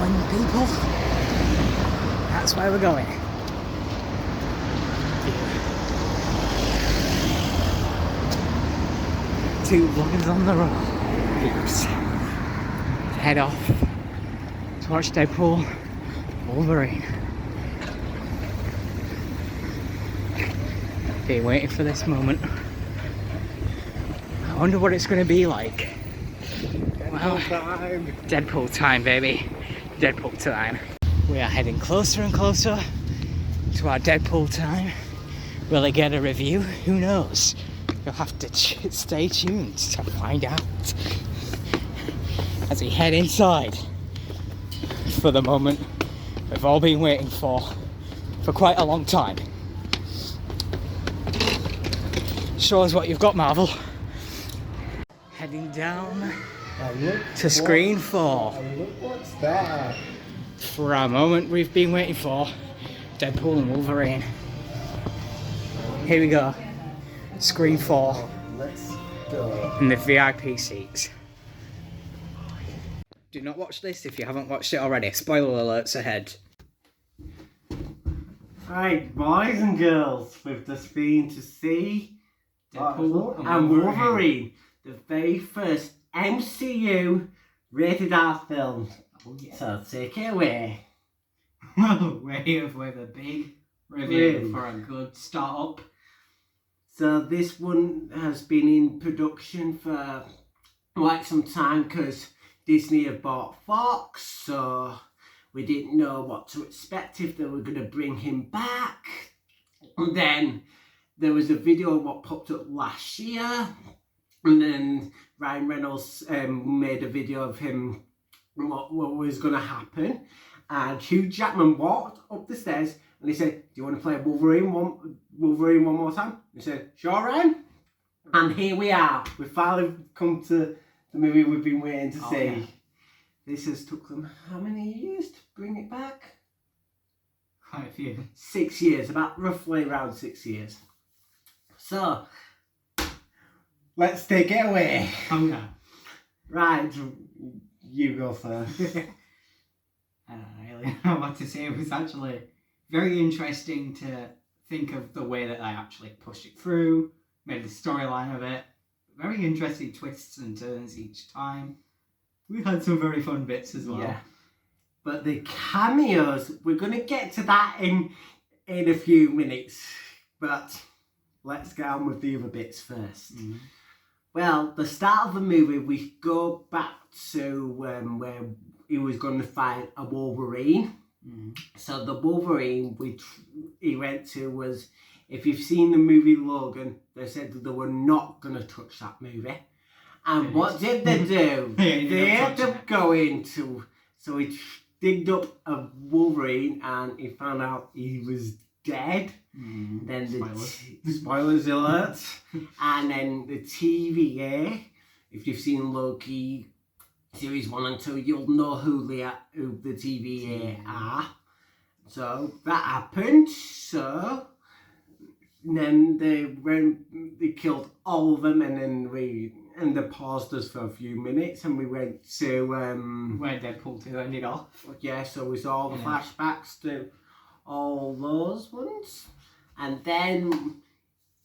Island, people. That's where we're going. Two vloggers on the road. Peeps. Head off to watch Deadpool and Wolverine. Been waiting for this moment. I wonder what it's going to be like. Well, Deadpool time, baby. Deadpool time. We are heading closer and closer to our Deadpool time. Will it get a review? Who knows? You'll have to stay tuned to find out. As we head inside for the moment we've all been waiting for quite a long time. Show us what you've got, Marvel. Heading down to screen 4. Look what's that. For our moment we've been waiting for, Deadpool and Wolverine. Here we go. Screen 4. Let's go. In the VIP seats. Do not watch this if you haven't watched it already. Spoiler alerts ahead. Right, boys and girls, we've just been to see Deadpool and Wolverine, the very first MCU rated R film. Oh, yeah. So take it away. With a big review for a good start up. So this one has been in production for quite some time because Disney have bought Fox, so we didn't know what to expect if they were going to bring him back. And then there was a video what popped up last year, and then Ryan Reynolds made a video of him, what was going to happen. And Hugh Jackman walked up the stairs and he said, "Do you want to play Wolverine one more time?" He said, "Sure, Ryan." And here we are. We finally come to the movie we've been waiting to see. Yeah. This has took them how many years to bring it back? Quite a few. 6 years, about roughly around 6 years. So, let's take it away. Oh yeah. Right, you go first. I don't really know what to say. It was actually very interesting to think of the way that I actually pushed it through, made the storyline of it. Very interesting twists and turns each time. We had some very fun bits as well. Yeah. But the cameos, we're going to get to that in a few minutes. But let's get on with the other bits first. Mm-hmm. Well, the start of the movie, we go back to where he was going to fight a Wolverine. Mm-hmm. So the Wolverine he went to was, if you've seen the movie Logan, they said that they were not going to touch that movie. And what did they do? They ended up going to, so he digged up a Wolverine and he found out he was dead. Mm-hmm. Then spoilers alert. And then the TVA, if you've seen Loki series 1 and 2, you'll know who the TVA are. So that happened. So then they killed all of them, and then they paused us for a few minutes, and we went to where Deadpool 2 ended off. Yeah, so we saw all the flashbacks to all those ones, and then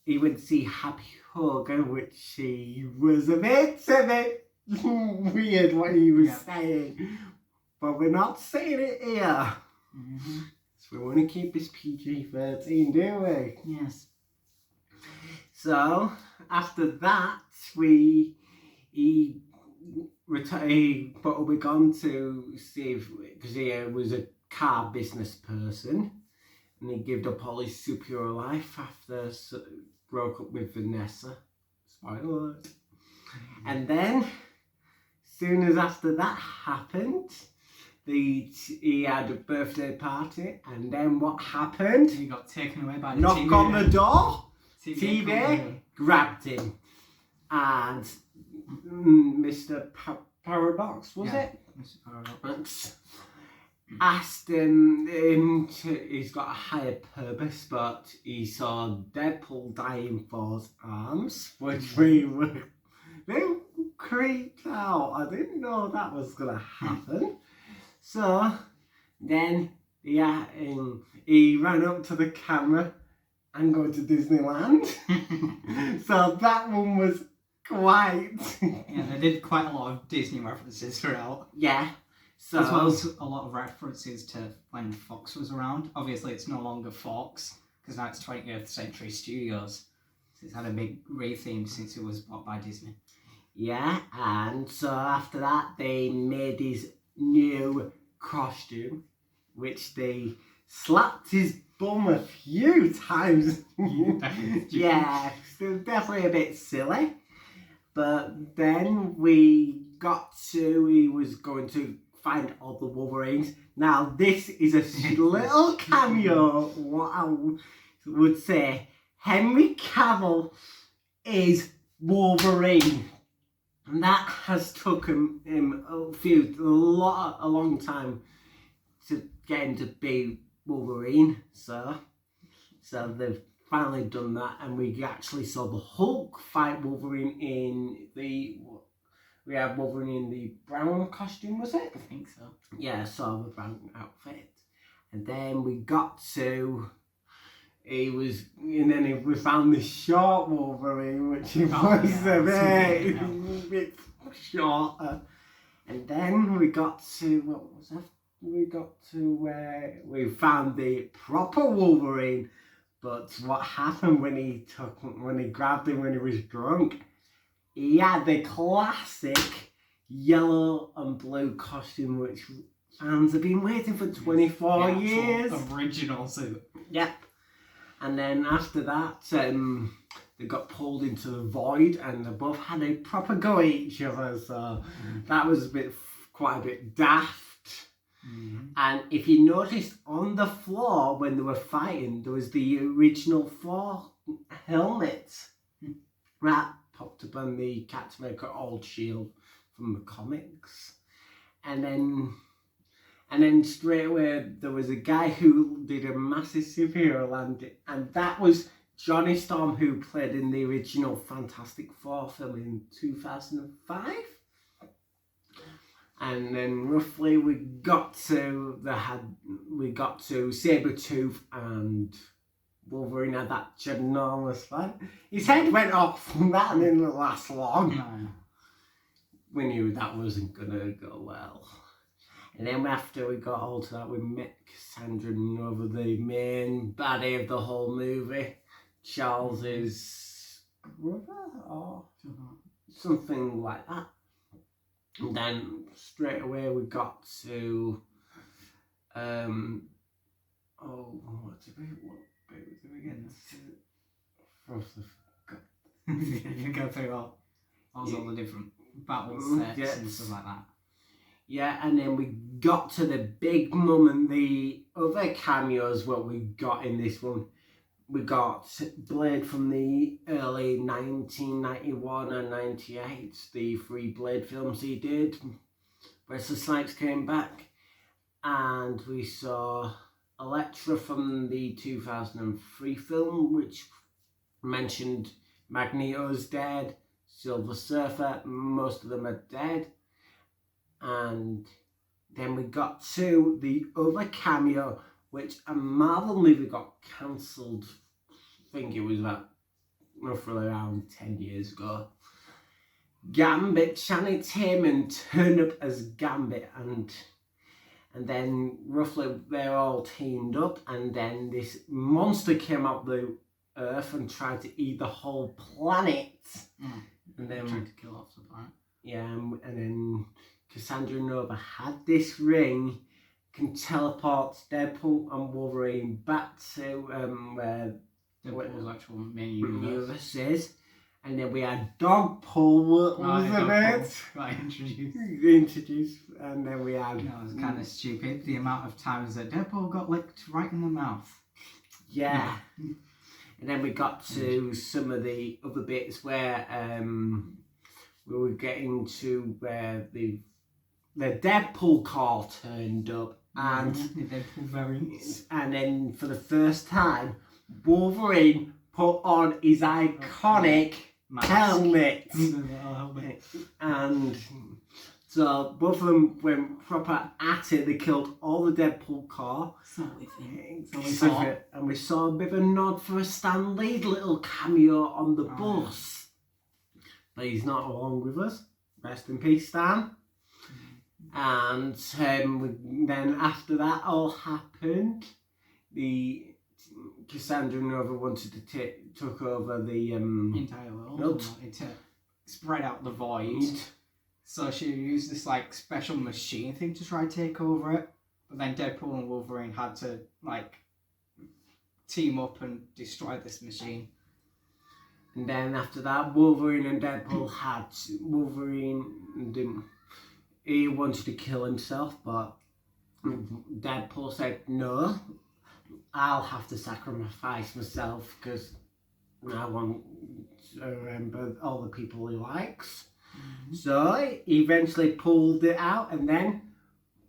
he went to see Happy Hogan, which he was a bit weird what he was saying, but we're not saying it here. Mm-hmm. So we want to keep this PG-13, do we? Yes. So after that, he put a wig on to see if, because he was a car business person, and he gave up all his superhero life after broke up with Vanessa. Spoiler alert. And then, soon as after that happened, he had a birthday party, and then what happened? He got taken away by the knock TV. On the door. TV grabbed him, and Mr. Paradox, was it? Mr. Paradox asked him he's got a higher purpose, but he saw Deadpool dying for his arms, which we creeped out. I didn't know that was gonna happen. So then he ran up to the camera and go to Disneyland. So that one was quite... Yeah, they did quite a lot of Disney references throughout. Yeah. So, as well as a lot of references to when Fox was around. Obviously, it's no longer Fox, because now it's 20th Century Studios. So it's had a big re-theme since it was bought by Disney. Yeah, and so after that, they made his new costume, which they slapped his bum a few times. Yeah, still definitely a bit silly. But then he was going to find all the Wolverines. Now, this is a little cameo, what I would say. Henry Cavill is Wolverine. And that has taken him a long time to get him to be Wolverine. So they've finally done that, and we actually saw the Hulk fight Wolverine in we had Wolverine in the brown costume, was it? I think so. Yeah, saw the brown outfit. And then we got to we found the short Wolverine, which was a bit shorter. And then we got to, what was that? We got to where we found the proper Wolverine. But what happened when he grabbed him when he was drunk? He had the classic yellow and blue costume, which fans have been waiting for 24 years. Original suit. Yep. And then after that, they got pulled into the void, and they both had a proper go at each other. So that was quite a bit daft. Mm-hmm. And if you noticed on the floor when they were fighting, there was the original 4 helmets that popped up on the Captain America old shield from the comics. And then straight away there was a guy who did a massive superhero landing, and that was Johnny Storm, who played in the original Fantastic Four film in 2005. And then roughly we got to Sabretooth, and Wolverine had that ginormous fight. His head went off, and that didn't last long. No. We knew that wasn't gonna go well. And then after we got all to that, we met Cassandra Nova, the main baddie of the whole movie. Charles's brother or something like that. And then straight away we got to what bit did we get to? You go through all the different battle sets and stuff like that. Yeah, and then we got to the big mum and the other cameos what we got in this one. We got Blade from the early 1991 and 98, the 3 Blade films he did. Wesley Snipes came back, and we saw Elektra from the 2003 film, which mentioned Magneto's dead, Silver Surfer, most of them are dead. And then we got to the other cameo, which a Marvel movie got cancelled. I think it was about roughly around 10 years ago. Gambit, Channing Tatum turned up as Gambit, and then roughly they're all teamed up, and then this monster came out the Earth and tried to eat the whole planet. And then tried to kill off the planet. Yeah, and then Cassandra Nova had this ring, can teleport Deadpool and Wolverine back to where Deadpool's actual main universe is. And then we had Dogpool, Right, introduced, and then we had... That was kind of stupid, the amount of times that Deadpool got licked right in the mouth. Yeah. And then we got to some of the other bits where we were getting to where the Deadpool car turned up, and the Deadpool variants. And then for the first time, Wolverine put on his iconic helmet. And So both of them went proper at it. They killed all the Deadpool core. And we saw a bit of a nod for a Stan Lee little cameo on the bus. But he's not along with us. Rest in peace, Stan. And then after that all happened, the Cassandra Nova wanted to took over the entire world. To spread out the void. So she used this like special machine thing to try and take over it. But then Deadpool and Wolverine had to like team up and destroy this machine. And then after that, Wolverine and Deadpool had he wanted to kill himself, but Deadpool said, no, I'll have to sacrifice myself because I want to remember all the people he likes. So he eventually pulled it out, and then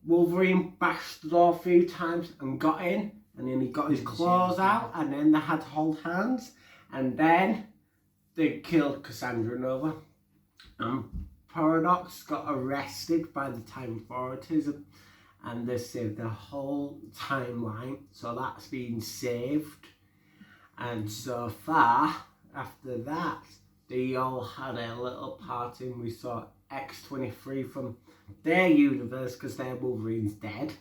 Wolverine bashed the door a few times and got in, and then he got his claws out, and then they had to hold hands, and then they killed Cassandra Nova. Paradox got arrested by the time authorities, and they saved the whole timeline, so that's been saved. And so far, after that, they all had a little party, and we saw X-23 from their universe because their Wolverine's dead.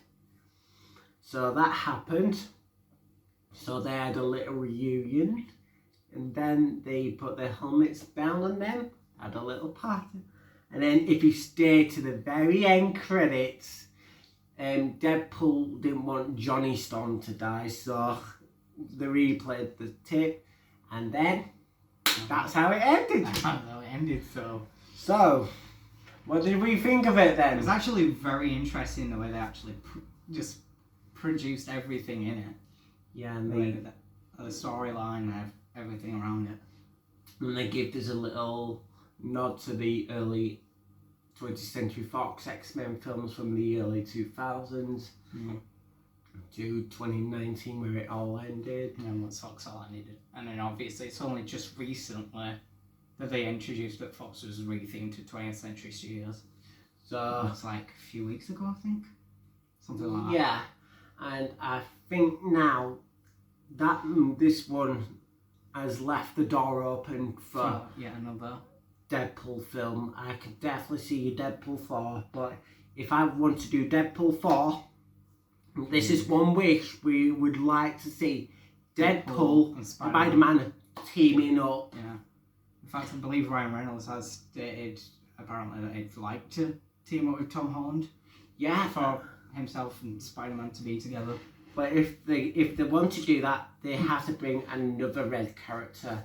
So that happened. So they had a little reunion, and then they put their helmets down on them, had a little party. And then if you stay to the very end credits, Deadpool didn't want Johnny Storm to die, so they replayed the tape, and then that's how it ended. That's how it ended, So, what did we think of it then? It was actually very interesting the way they actually just produced everything in it. Yeah, and the storyline and everything around it. And they gave us a little nod to the early 20th Century Fox X-Men films from the early 2000s to 2019 where it all ended. And what Fox all ended. And then obviously it's only just recently that they introduced that Fox was rethemed to 20th Century Studios. So it's like a few weeks ago, I think. Something like that. Yeah, and I think now that this one has left the door open for yet another Deadpool film. I could definitely see Deadpool 4, but if I want to do Deadpool 4, this is one wish we would like to see. Deadpool and Spider-Man teaming up. Yeah. In fact, I believe Ryan Reynolds has stated apparently that he'd like to team up with Tom Holland. Yeah. For himself and Spider-Man to be together. But if they want to do that, they have to bring another red character.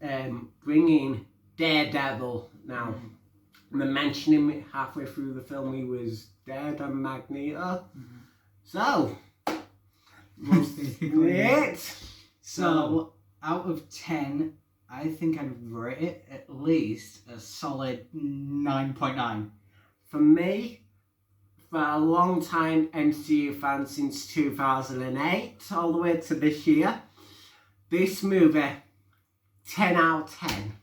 Yeah. Bringing Daredevil now. And they mentioned him halfway through the film. He was dead and Magneto. So, it. So, out of 10, I think I'd rate it at least a solid 9.9. For me, for a long time MCU fan since 2008, all the way to this year, this movie, 10 out of 10.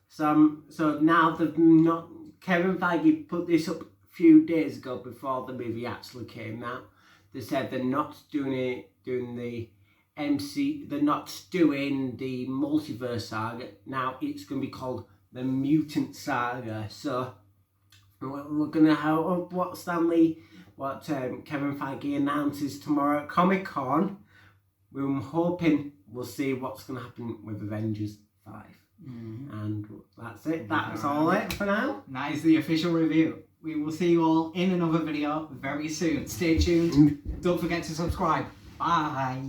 So now they've not. Kevin Feige put this up a few days ago before the movie actually came out. They said they're not doing the they're not doing the multiverse saga. Now it's going to be called the Mutant Saga. So we're going to have what Kevin Feige announces tomorrow at Comic-Con. We're hoping we'll see what's going to happen with Avengers 5. And that's it. That's all it for now. That is the official review. We will see you all in another video very soon. Stay tuned. Don't forget to subscribe. Bye.